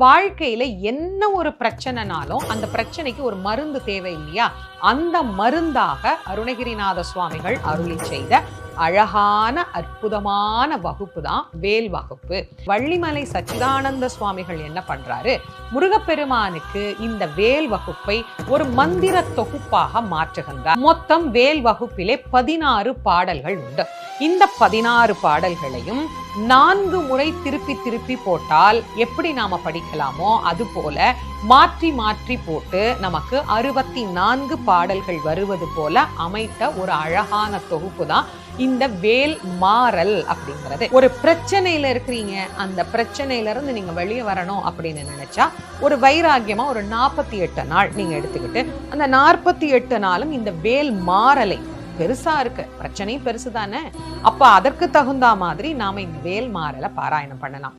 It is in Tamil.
வாழ்க்கையில என்ன ஒரு பிரச்சனைனாலும் அந்த பிரச்சனைக்கு ஒரு மருந்து தேவை இல்லையா? அந்த மருந்தாக அருணகிரிநாத சுவாமிகள் அருளி செய்த அழகான அற்புதமான வகுப்பு தான் வேல் வகுப்பு. வள்ளிமலை சச்சிதானந்த சுவாமிகள் என்ன பண்றாரு, முருகப்பெருமானுக்கு இந்த வேல் வகுப்பை ஒரு மந்திர தொகுப்பாக மாற்றுகின்றார். மொத்தம் வேல் வகுப்பிலே 16 பாடல்கள் உண்டு. இந்த 16 பாடல்களையும் 4 முறை திருப்பி திருப்பி போட்டால் எப்படி நாம படிக்கலாமோ அது போல மாற்றி மாற்றி போட்டு நமக்கு 64 பாடல்கள் வருவது போல அமைத்த ஒரு அழகான தொகுப்பு தான் இந்த வேல் மாறல் அப்படிங்கிறது. ஒரு பிரச்சனையில இருக்கிறீங்க, அந்த பிரச்சனையில இருந்து நீங்க வெளியே வரணும் அப்படின்னு நினைச்சா ஒரு வைராகியமா ஒரு 48 நாள் நீங்க எடுத்துக்கிட்டு அந்த 48 நாளும் இந்த வேல் மாறலை, பெருசா இருக்கு பிரச்சனையும் பெருசு தானே, அப்ப அதற்கு தகுந்த மாதிரி நாம இந்த வேல் மாறலை பாராயணம் பண்ணலாம்.